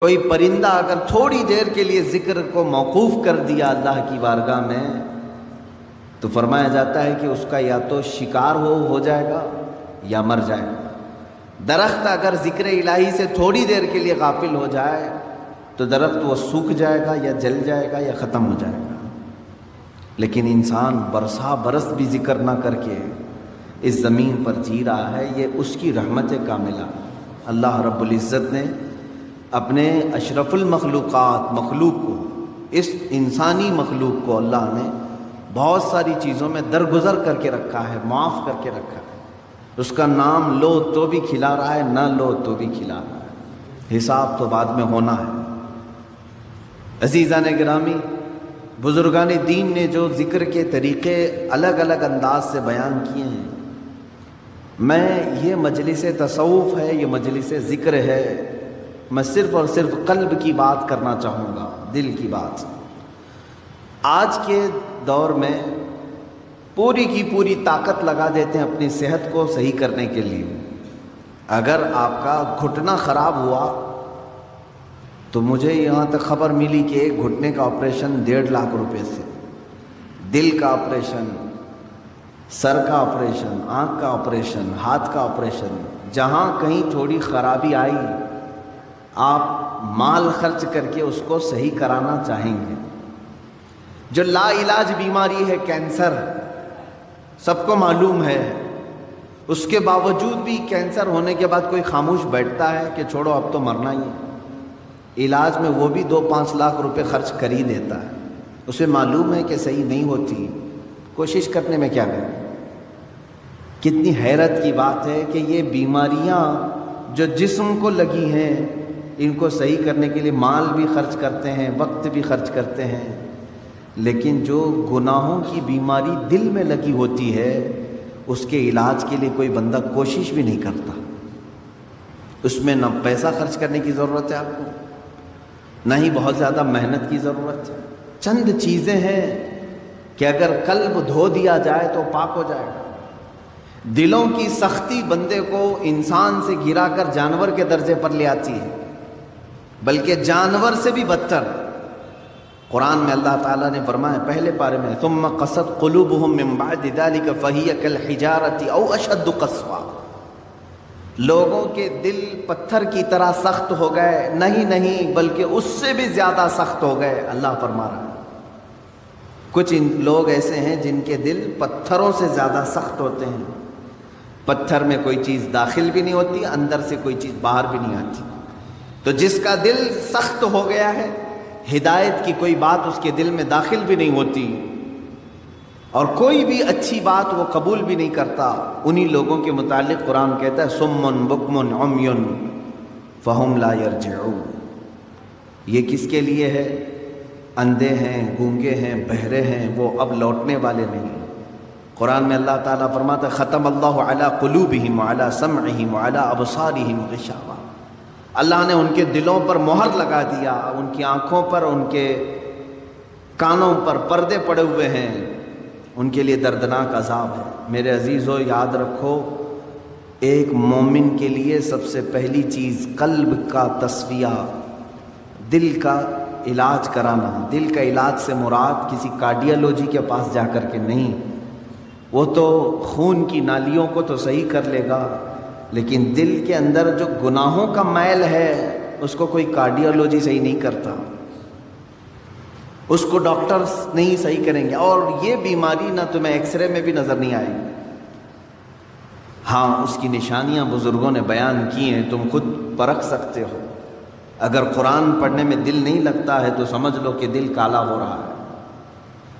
کوئی پرندہ اگر تھوڑی دیر کے لیے ذکر کو موقوف کر دیا اللہ کی بارگاہ میں تو فرمایا جاتا ہے کہ اس کا یا تو شکار ہو جائے گا یا مر جائے گا۔ درخت اگر ذکر الہی سے تھوڑی دیر کے لیے غافل ہو جائے تو درخت وہ سوکھ جائے گا یا جل جائے گا یا ختم ہو جائے گا، لیکن انسان برسا برس بھی ذکر نہ کر کے اس زمین پر جی رہا ہے، یہ اس کی رحمت کاملہ۔ اللہ رب العزت نے اپنے اشرف المخلوقات مخلوق کو، اس انسانی مخلوق کو اللہ نے بہت ساری چیزوں میں درگزر کر کے رکھا ہے، معاف کر کے رکھا ہے۔ اس کا نام لو تو بھی کھلا رہا ہے، نہ لو تو بھی کھلا رہا ہے، حساب تو بعد میں ہونا ہے۔ عزیزان گرامی، بزرگان دین نے جو ذکر کے طریقے الگ الگ انداز سے بیان کیے ہیں، یہ مجلس تصوف ہے، یہ مجلس ذکر ہے، میں صرف اور صرف قلب کی بات کرنا چاہوں گا، دل کی بات۔ آج کے دور میں پوری کی پوری طاقت لگا دیتے ہیں اپنی صحت کو صحیح کرنے کے لیے۔ اگر آپ کا گھٹنا خراب ہوا تو مجھے یہاں تک خبر ملی کہ ایک گھٹنے کا آپریشن 1.5 لاکھ روپے سے، دل کا آپریشن، سر کا آپریشن، آنکھ کا آپریشن، ہاتھ کا آپریشن، جہاں کہیں تھوڑی خرابی آئی آپ مال خرچ کر کے اس کو صحیح کرانا چاہیں گے۔ جو لا علاج بیماری ہے کینسر، سب کو معلوم ہے، اس کے باوجود بھی کینسر ہونے کے بعد کوئی خاموش بیٹھتا ہے کہ چھوڑو اب تو مرنا ہی ہے؟ علاج میں وہ بھی 2-5 لاکھ روپے خرچ کر ہی دیتا ہے، اسے معلوم ہے کہ صحیح نہیں ہوتی، کوشش کرنے میں کیا کریں۔ کتنی حیرت کی بات ہے کہ یہ بیماریاں جو جسم کو لگی ہیں، ان کو صحیح کرنے کے لیے مال بھی خرچ کرتے ہیں، وقت بھی خرچ کرتے ہیں، لیکن جو گناہوں کی بیماری دل میں لگی ہوتی ہے اس کے علاج کے لیے کوئی بندہ کوشش بھی نہیں کرتا۔ اس میں نہ پیسہ خرچ کرنے کی ضرورت ہے آپ کو، نہ ہی بہت زیادہ محنت کی ضرورت ہے۔ چند چیزیں ہیں کہ اگر قلب دھو دیا جائے تو پاک ہو جائے گا۔ دلوں کی سختی بندے کو انسان سے گرا کر جانور کے درجے پر لے آتی ہے، بلکہ جانور سے بھی بدتر۔ قرآن میں اللہ تعالیٰ نے فرمایا پہلے پارے میں، ثم قست قلوبهم من بعد ذلك فهي كالحجارة او اشد قسوة، لوگوں کے دل پتھر کی طرح سخت ہو گئے، نہیں بلکہ اس سے بھی زیادہ سخت ہو گئے۔ اللہ فرما رہا ہے کچھ لوگ ایسے ہیں جن کے دل پتھروں سے زیادہ سخت ہوتے ہیں، پتھر میں کوئی چیز داخل بھی نہیں ہوتی، اندر سے کوئی چیز باہر بھی نہیں آتی۔ تو جس کا دل سخت ہو گیا ہے، ہدایت کی کوئی بات اس کے دل میں داخل بھی نہیں ہوتی اور کوئی بھی اچھی بات وہ قبول بھی نہیں کرتا، انہی لوگوں کے متعلق قرآن کہتا ہے سم بکم عمی فہم لا یرجعون۔ یہ کس کے لیے ہے؟ اندھے ہیں، گونگے ہیں، بہرے ہیں، وہ اب لوٹنے والے نہیں۔ قرآن میں اللہ تعالیٰ فرماتا ہے ختم اللہ علی قلوبہم وعلی سمعہم وعلی ابصارہم غشاوہ، اللہ نے ان کے دلوں پر مہر لگا دیا، ان کی آنکھوں پر، ان کے کانوں پر پردے پڑے ہوئے ہیں، ان کے لیے دردناک عذاب ہے۔ میرے عزیزو یاد رکھو، ایک مومن کے لیے سب سے پہلی چیز قلب کا تصفیہ، دل کا علاج کرانا۔ دل کا علاج سے مراد کسی کارڈیالوجی کے پاس جا کر کے نہیں، وہ تو خون کی نالیوں کو تو صحیح کر لے گا، لیکن دل کے اندر جو گناہوں کا میل ہے اس کو کوئی کارڈیالوجی صحیح نہیں کرتا، اس کو ڈاکٹرز نہیں صحیح کریں گے، اور یہ بیماری نہ تمہیں ایکس رے میں بھی نظر نہیں آئے گی۔ ہاں، اس کی نشانیاں بزرگوں نے بیان کی ہیں، تم خود پرکھ سکتے ہو۔ اگر قرآن پڑھنے میں دل نہیں لگتا ہے تو سمجھ لو کہ دل کالا ہو رہا ہے۔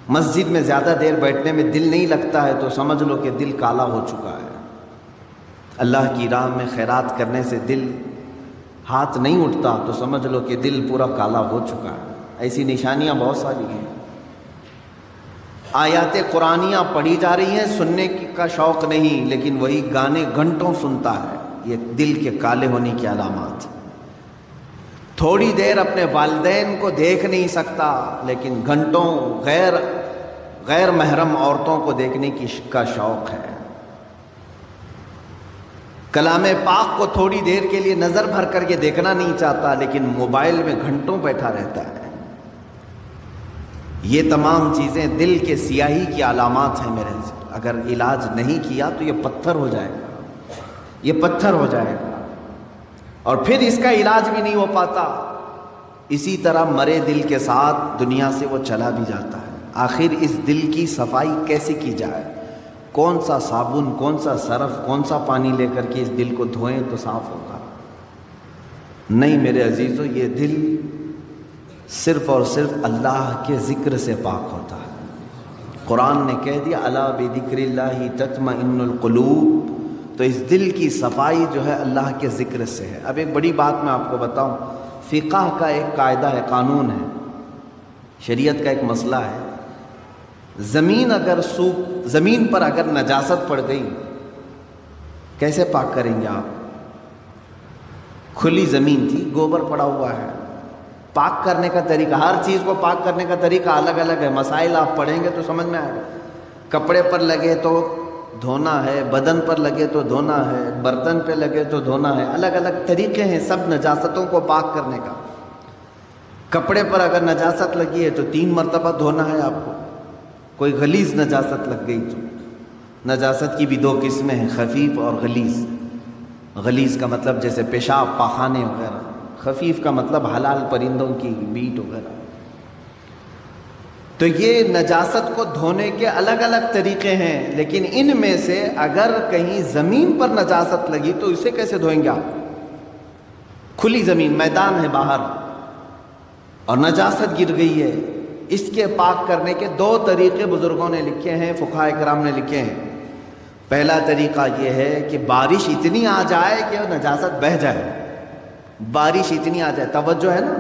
مسجد میں زیادہ دیر بیٹھنے میں دل نہیں لگتا ہے تو سمجھ لو کہ دل کالا ہو چکا ہے۔ اللہ کی راہ میں خیرات کرنے سے دل ہاتھ نہیں اٹھتا تو سمجھ لو کہ دل پورا کالا ہو چکا ہے۔ ایسی نشانیاں بہت ساری ہیں۔ آیات قرآنیاں پڑھی جا رہی ہیں، سننے کا شوق نہیں، لیکن وہی گانے گھنٹوں سنتا ہے، یہ دل کے کالے ہونے کی علامات۔ تھوڑی دیر اپنے والدین کو دیکھ نہیں سکتا، لیکن گھنٹوں غیر محرم عورتوں کو دیکھنے کا شوق ہے۔ کلام پاک کو تھوڑی دیر کے لیے نظر بھر کر کے دیکھنا نہیں چاہتا، لیکن موبائل میں گھنٹوں بیٹھا رہتا ہے۔ یہ تمام چیزیں دل کے سیاہی کی علامات ہیں میرے عزیز۔ اگر علاج نہیں کیا تو یہ پتھر ہو جائے گا، یہ پتھر ہو جائے گا، اور پھر اس کا علاج بھی نہیں ہو پاتا۔ اسی طرح مرے دل کے ساتھ دنیا سے وہ چلا بھی جاتا ہے۔ آخر اس دل کی صفائی کیسے کی جائے؟ کون سا صابن، کون سا سرف، کون سا پانی لے کر کے اس دل کو دھوئیں تو صاف ہوگا؟ نہیں میرے عزیزو، یہ دل صرف اور صرف اللہ کے ذکر سے پاک ہوتا ہے۔ قرآن نے کہہ دیا الا بذکر اللہ تطمئن القلوب، تو اس دل کی صفائی جو ہے اللہ کے ذکر سے ہے۔ اب ایک بڑی بات میں آپ کو بتاؤں، فقہ کا ایک قاعدہ ہے، قانون ہے، شریعت کا ایک مسئلہ ہے۔ زمین پر اگر نجاست پڑ گئی کیسے پاک کریں گے آپ؟ کھلی زمین تھی، گوبر پڑا ہوا ہے، پاک کرنے کا طریقہ، ہر چیز کو پاک کرنے کا طریقہ الگ الگ ہے۔ مسائل آپ پڑھیں گے تو سمجھ میں آئے گا۔ کپڑے پر لگے تو دھونا ہے، بدن پر لگے تو دھونا ہے، برتن پہ لگے تو دھونا ہے، الگ الگ طریقے ہیں سب نجاستوں کو پاک کرنے کا۔ کپڑے پر اگر نجاست لگی ہے تو 3 مرتبہ دھونا ہے آپ کو۔ کوئی غلیظ نجاست لگ گئی تو، نجاست کی بھی 2 قسمیں ہیں، خفیف اور غلیظ۔ غلیظ کا مطلب جیسے پیشاب، پاخانے وغیرہ، خفیف کا مطلب حلال پرندوں کی میٹ وغیرہ۔ تو یہ نجاست کو دھونے کے الگ الگ طریقے ہیں، لیکن ان میں سے اگر کہیں زمین پر نجاست لگی تو اسے کیسے دھوئیں گے آپ؟ کھلی زمین، میدان ہے باہر، اور نجاست گر گئی ہے، اس کے پاک کرنے کے 2 طریقے بزرگوں نے لکھے ہیں، فقہاء کرام نے لکھے ہیں۔ پہلا طریقہ یہ ہے کہ بارش اتنی آ جائے کہ نجاست بہہ جائے، بارش اتنی آ جائے، توجہ ہے نا،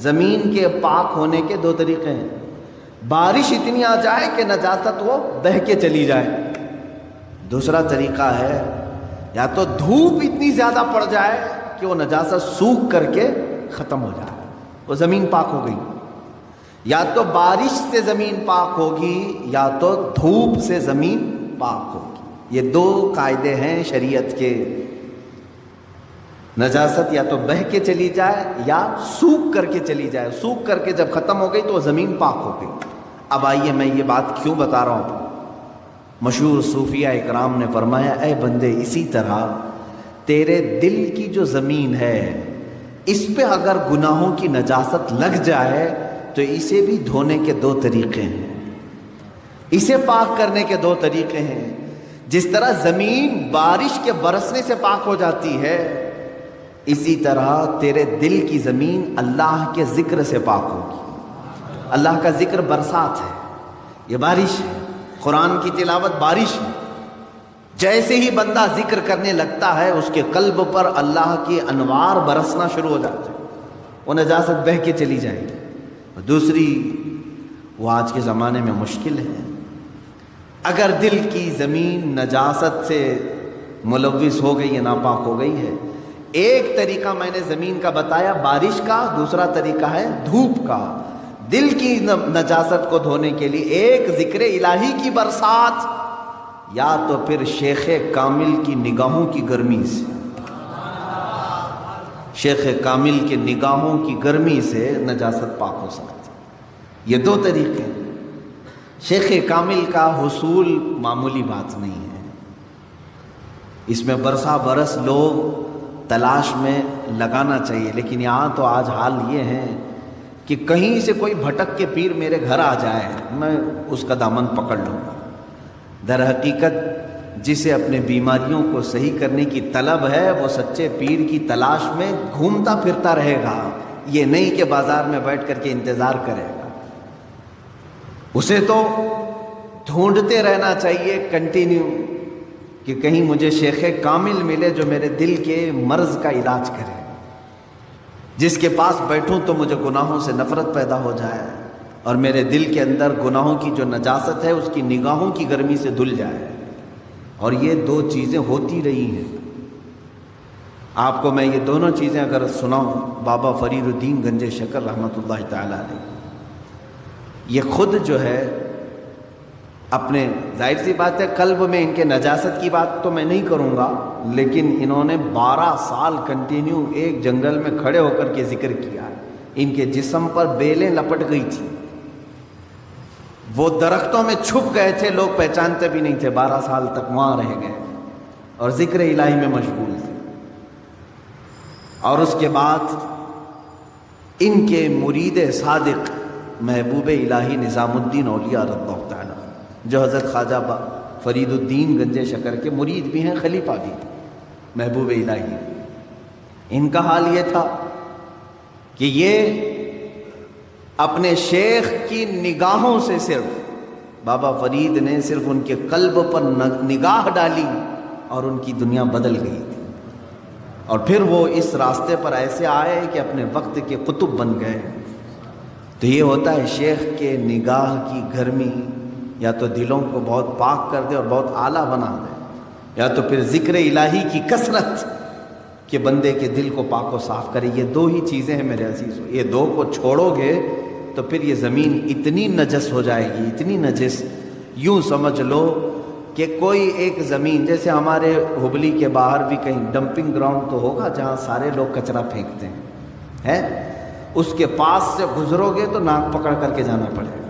زمین کے پاک ہونے کے 2 طریقے ہیں۔ بارش اتنی آ جائے کہ نجاست وہ بہہ کے چلی جائے۔ دوسرا طریقہ ہے یا تو دھوپ اتنی زیادہ پڑ جائے کہ وہ نجاست سوکھ کر کے ختم ہو جائے، وہ زمین پاک ہو گئی۔ یا تو بارش سے زمین پاک ہوگی یا تو دھوپ سے زمین پاک ہوگی۔ یہ 2 قاعدے ہیں شریعت کے۔ نجاست یا تو بہہ کے چلی جائے یا سوکھ کر کے چلی جائے، سوکھ کر کے جب ختم ہو گئی تو وہ زمین پاک ہو گئی۔ اب آئیے میں یہ بات کیوں بتا رہا ہوں؟ مشہور صوفیہ اکرام نے فرمایا اے بندے، اسی طرح تیرے دل کی جو زمین ہے اس پہ اگر گناہوں کی نجاست لگ جائے تو اسے بھی دھونے کے 2 طریقے ہیں، اسے پاک کرنے کے 2 طریقے ہیں۔ جس طرح زمین بارش کے برسنے سے پاک ہو جاتی ہے، اسی طرح تیرے دل کی زمین اللہ کے ذکر سے پاک ہوگی۔ اللہ کا ذکر برسات ہے، یہ بارش ہے، قرآن کی تلاوت بارش ہے۔ جیسے ہی بندہ ذکر کرنے لگتا ہے اس کے قلب پر اللہ کی انوار برسنا شروع ہو جاتے ہیں، وہ نجاست بہہ کے چلی جائے گی۔ دوسری، وہ آج کے زمانے میں مشکل ہے، اگر دل کی زمین نجاست سے ملوث ہو گئی ہے، ناپاک ہو گئی ہے، ایک طریقہ میں نے زمین کا بتایا بارش کا، دوسرا طریقہ ہے دھوپ کا۔ دل کی نجاست کو دھونے کے لیے ایک ذکر الہی کی برسات، یا تو پھر شیخ کامل کی نگاہوں کی گرمی سے، شیخ کامل کے نگاہوں کی گرمی سے نجاست پاک ہو سکتی۔ یہ 2 طریقے ہیں۔ شیخ کامل کا حصول معمولی بات نہیں ہے، اس میں برسا برس لوگ تلاش میں لگانا چاہیے، لیکن یہاں تو آج حال یہ ہے کہ کہیں سے کوئی بھٹک کے پیر میرے گھر آ جائے میں اس کا دامن پکڑ لوں گا۔ در حقیقت جسے اپنے بیماریوں کو صحیح کرنے کی طلب ہے وہ سچے پیر کی تلاش میں گھومتا پھرتا رہے گا، یہ نہیں کہ بازار میں بیٹھ کر کے انتظار کرے گا۔ اسے تو ڈھونڈتے رہنا چاہیے کنٹینیو کہ کہیں مجھے شیخ کامل ملے جو میرے دل کے مرض کا علاج کرے، جس کے پاس بیٹھوں تو مجھے گناہوں سے نفرت پیدا ہو جائے اور میرے دل کے اندر گناہوں کی جو نجاست ہے اس کی نگاہوں کی گرمی سے دھل جائے۔ اور یہ 2 چیزیں ہوتی رہی ہیں۔ آپ کو میں یہ دونوں چیزیں اگر سناؤں، بابا فرید الدین گنج شکر رحمۃ اللہ تعالی علیہ، یہ خود جو ہے اپنے ظاہر سی بات ہے قلب میں ان کے نجاست کی بات تو میں نہیں کروں گا، لیکن انہوں نے 12 سال کنٹینیو ایک جنگل میں کھڑے ہو کر کے ذکر کیا ہے۔ ان کے جسم پر بیلیں لپٹ گئی تھی، وہ درختوں میں چھپ گئے تھے، لوگ پہچانتے بھی نہیں تھے، 12 سال تک وہاں رہ گئے اور ذکر الہی میں مشغول تھے۔ اور اس کے بعد ان کے مرید صادق محبوب الہی نظام الدین اولیاء رضی اللہ تعالیٰ، جو حضرت خواجہ فرید الدین گنج شکر کے مرید بھی ہیں، خلیفہ بھی تھے محبوب الہی، ان کا حال یہ تھا کہ یہ اپنے شیخ کی نگاہوں سے، صرف بابا فرید نے صرف ان کے قلب پر نگاہ ڈالی اور ان کی دنیا بدل گئی تھی، اور پھر وہ اس راستے پر ایسے آئے کہ اپنے وقت کے قطب بن گئے۔ تو یہ ہوتا ہے شیخ کے نگاہ کی گرمی یا تو دلوں کو بہت پاک کر دے اور بہت اعلیٰ بنا دے، یا تو پھر ذکر الہی کی کثرت کہ بندے کے دل کو پاک و صاف کرے۔ یہ دو ہی چیزیں ہیں میرے عزیزو، یہ دو کو چھوڑو گے تو پھر یہ زمین اتنی نجس ہو جائے گی، اتنی نجس، یوں سمجھ لو کہ کوئی ایک زمین، جیسے ہمارے ہبلی کے باہر بھی کہیں ڈمپنگ گراؤنڈ تو ہوگا جہاں سارے لوگ کچرا پھینکتے ہیں، اس کے پاس سے گزرو گے تو ناک پکڑ کر کے جانا پڑے گا۔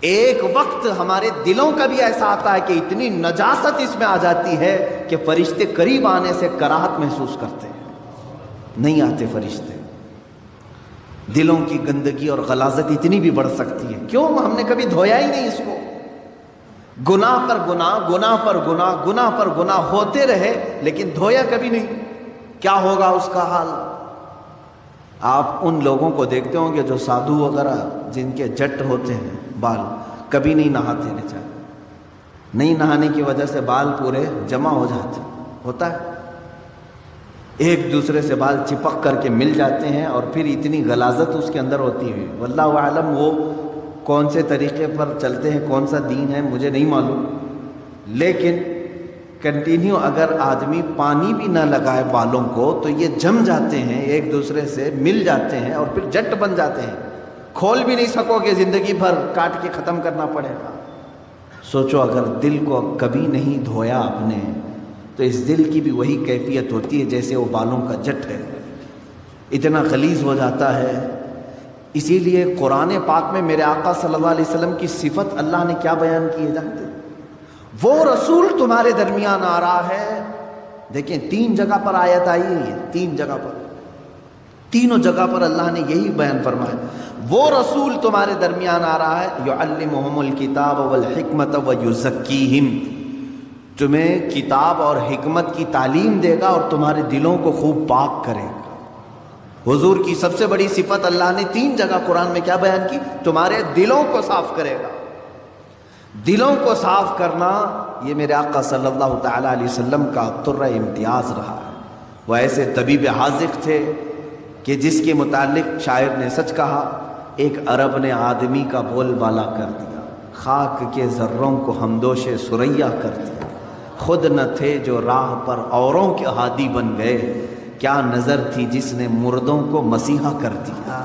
ایک وقت ہمارے دلوں کا بھی ایسا آتا ہے کہ اتنی نجاست اس میں آ جاتی ہے کہ فرشتے قریب آنے سے کراہت محسوس کرتے ہیں، نہیں آتے فرشتے۔ دلوں کی گندگی اور غلاظت اتنی بھی بڑھ سکتی ہے، کیوں؟ ہم نے کبھی دھویا ہی نہیں اس کو، گناہ پر گناہ، گناہ پر گناہ، گناہ پر گناہ ہوتے رہے لیکن دھویا کبھی نہیں۔ کیا ہوگا اس کا حال؟ آپ ان لوگوں کو دیکھتے ہوں گے جو سادھو وغیرہ جن کے جٹ ہوتے ہیں بال، کبھی نہیں نہاتے بیچارے، نہیں نہانے کی وجہ سے بال پورے جمع ہو جاتے، ہوتا ہے، ایک دوسرے سے بال چپک کر کے مل جاتے ہیں، اور پھر اتنی غلاظت اس کے اندر ہوتی ہے۔ واللہ اعلم وہ کون سے طریقے پر چلتے ہیں، کون سا دین ہے مجھے نہیں معلوم، لیکن کنٹینیو اگر آدمی پانی بھی نہ لگائے بالوں کو تو یہ جم جاتے ہیں، ایک دوسرے سے مل جاتے ہیں اور پھر جٹ بن جاتے ہیں، کھول بھی نہیں سکو گے، زندگی بھر کاٹ کے ختم کرنا پڑے گا۔ سوچو اگر دل کو کبھی نہیں دھویا آپ نے تو اس دل کی بھی وہی کیفیت ہوتی ہے جیسے وہ بالوں کا جٹ ہے، اتنا غلیظ ہو جاتا ہے۔ اسی لیے قرآن پاک میں میرے آقا صلی اللہ علیہ وسلم کی صفت اللہ نے کیا بیان کی ہے جانتے؟ وہ رسول تمہارے درمیان آ رہا ہے، دیکھیں 3 جگہ پر آیت آئی ہے، یہ 3 جگہ پر، تینوں جگہ پر اللہ نے یہی بیان فرمایا، وہ رسول تمہارے درمیان آ رہا ہے، یعلمہم الکتاب والحکمت ویزکیہم، تمہیں کتاب اور حکمت کی تعلیم دے گا اور تمہارے دلوں کو خوب پاک کرے گا۔ حضور کی سب سے بڑی صفت اللہ نے 3 جگہ قرآن میں کیا بیان کی؟ تمہارے دلوں کو صاف کرے گا۔ دلوں کو صاف کرنا یہ میرے آقا صلی اللہ تعالیٰ علیہ وسلم کا طرہ امتیاز رہا ہے۔ وہ ایسے طبیب حاذق تھے کہ جس کے متعلق شاعر نے سچ کہا، ایک عرب نے آدمی کا بول بالا کر دیا، خاک کے ذروں کو ہمدوش سریا کر دیا، خود نہ تھے جو راہ پر اوروں کے ہادی بن گئے، کیا نظر تھی جس نے مردوں کو مسیحا کر دیا۔